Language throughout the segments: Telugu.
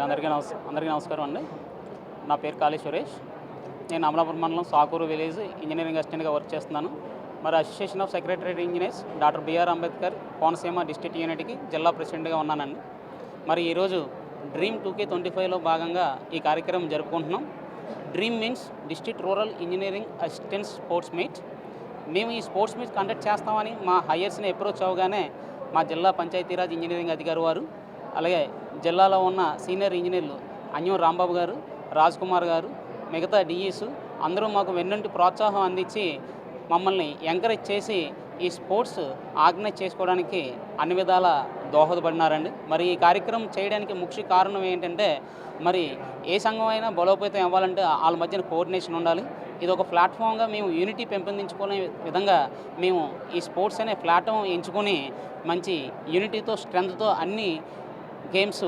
అందరికీ నమస్కారం అండి. నా పేరు కాళీ సురేష్. నేను అమలాపురం మండలం సాకూరు విలేజ్ ఇంజనీరింగ్ అసిస్టెంట్గా వర్క్ చేస్తున్నాను. మరి association of secretary engineers doctor BR Ambedkar Konaseema district యూనిట్కి జిల్లా ప్రెసిడెంట్గా ఉన్నానండి. మరి ఈరోజు డ్రీమ్ 2K25లో భాగంగా ఈ కార్యక్రమం జరుపుకుంటున్నాం. Dream means district rural engineering assistants sports meet. మేము ఈ స్పోర్ట్స్ మీట్ కండక్ట్ చేస్తామని మా హైయర్స్ని అప్రోచ్ అవగానే మా జిల్లా పంచాయతీరాజ్ ఇంజనీరింగ్ అధికారి వారు, అలాగే జిల్లాలో ఉన్న సీనియర్ ఇంజనీర్లు అన్యం రాంబాబు గారు, రాజ్ కుమార్ గారు, మిగతా డిఈస్ అందరూ మాకు వెన్నుంటి ప్రోత్సాహం అందించి మమ్మల్ని ఎంకరేజ్ చేసి ఈ స్పోర్ట్స్ ఆర్గనైజ్ చేసుకోవడానికి అన్ని విధాల దోహదపడినారండి. మరి ఈ కార్యక్రమం చేయడానికి ముఖ్య కారణం ఏంటంటే, మరి ఏ సంఘం అయినా బలోపేతం అవ్వాలంటే వాళ్ళ మధ్యన కోఆర్డినేషన్ ఉండాలి. ఇది ఒక ప్లాట్ఫామ్గా మేము యూనిటీ పెంపొందించుకునే విధంగా మేము ఈ స్పోర్ట్స్ అనే ప్లాట్ఫామ్ ఎంచుకొని మంచి యూనిటీతో స్ట్రెంగ్త్తో అన్ని గేమ్స్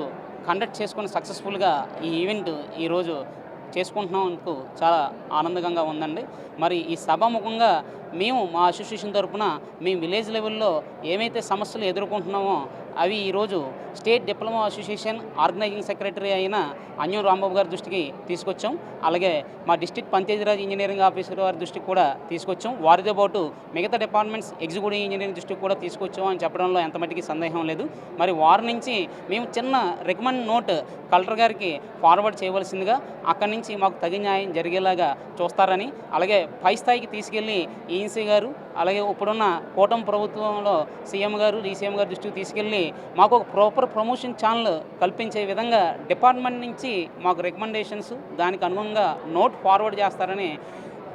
కండక్ట్ చేసుకుని సక్సెస్ఫుల్గా ఈ ఈవెంట్ ఈరోజు చేసుకుంటున్నందుకు చాలా ఆనందంగా ఉందండి. మరి ఈ సభాముఖంగా మేము మా అసోసియేషన్ తరఫున మేము విలేజ్ లెవెల్లో ఏమైతే సమస్యలు ఎదుర్కొంటున్నామో అవి ఈరోజు state diploma association organising secretary అయిన అన్యం రాంబాబు గారి దృష్టికి తీసుకొచ్చాం. అలాగే మా డిస్ట్రిక్ట్ పంచాయతీరాజ్ ఇంజనీరింగ్ ఆఫీసర్ వారి దృష్టికి కూడా తీసుకొచ్చాం. వారితో పాటు మిగతా డిపార్ట్మెంట్స్ ఎగ్జిక్యూటివ్ ఇంజనీరింగ్ దృష్టికి కూడా తీసుకొచ్చాం అని చెప్పడంలో ఎంత మట్టికి సందేహం లేదు. మరి వారి నుంచి మేము చిన్న రికమెండ్ నోట్ కలెక్టర్ గారికి ఫార్వర్డ్ చేయవలసిందిగా, అక్కడి నుంచి మాకు తగిన న్యాయం జరిగేలాగా చూస్తారని, అలాగే పై స్థాయికి తీసుకెళ్ళి ఈఎన్సీ గారు, అలాగే ఇప్పుడున్న కూటమి ప్రభుత్వంలో సీఎం గారు, డీసీఎం గారు దృష్టికి తీసుకెళ్ళి మాకు ఒక ప్రాపర్ ప్రమోషన్ ఛానల్ కల్పించే విధంగా డిపార్ట్మెంట్ నుంచి మాకు రికమెండేషన్స్ దానికి అనుగుణంగా నోట్ ఫార్వర్డ్ చేస్తారని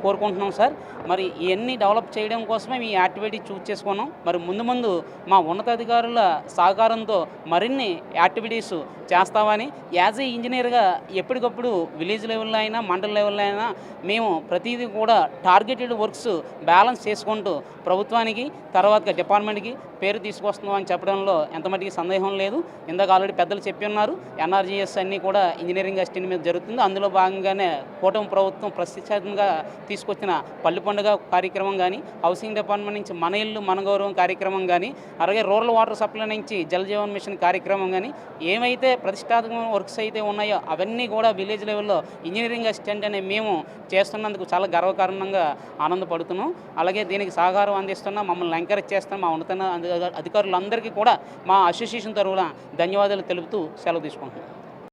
కోరుకుంటున్నాం సార్. మరి ఇవన్నీ డెవలప్ చేయడం కోసమే ఈ యాక్టివిటీ చూస్ చేసుకున్నాం. మరి ముందు మా ఉన్నతాధికారుల సహకారంతో మరిన్ని యాక్టివిటీస్ చేస్తామని, యాజ్ ఏ ఇంజనీర్గా ఎప్పటికప్పుడు విలేజ్ లెవెల్లో అయినా మండల లెవెల్లో అయినా మేము ప్రతిదీ కూడా టార్గెటెడ్ వర్క్స్ బ్యాలెన్స్ చేసుకుంటూ ప్రభుత్వానికి తర్వాత డిపార్ట్మెంట్కి పేరు తీసుకొస్తున్నాం అని చెప్పడంలో ఎంత మటుకి సందేహం లేదు. ఇందాక ఆల్రెడీ పెద్దలు చెప్పి ఉన్నారు, ఎన్ఆర్జీఎస్ అన్నీ కూడా ఇంజనీరింగ్ అసిస్టెంట్ మీద జరుగుతుంది. అందులో భాగంగానే కూటమి ప్రభుత్వం ప్రతిష్టాత్మకంగా తీసుకొచ్చిన పల్లె పండుగ కార్యక్రమం కానీ, హౌసింగ్ డిపార్ట్మెంట్ నుంచి మన ఇల్లు మన గౌరవం కార్యక్రమం కానీ, అలాగే రూరల్ వాటర్ సప్లై నుంచి జల్ జీవన్ మిషన్ కార్యక్రమం కానీ, ఏమైతే ప్రతిష్టాత్మక వర్క్స్ అయితే ఉన్నాయో అవన్నీ కూడా విలేజ్ లెవెల్లో ఇంజనీరింగ్ అసిస్టెంట్ అనే మేము చేస్తున్నందుకు చాలా గర్వకారణంగా ఆనందపడుతున్నాం. అలాగే దీనికి సహకారం అందిస్తున్న మమ్మల్ని ఎంకరేజ్ చేస్తున్న మా ఉన్నత అధికారులందరికీ కూడా మా అసోసియేషన్ తరఫున ధన్యవాదాలు తెలుపుతూ సెలవు తీసుకుంటున్నాం.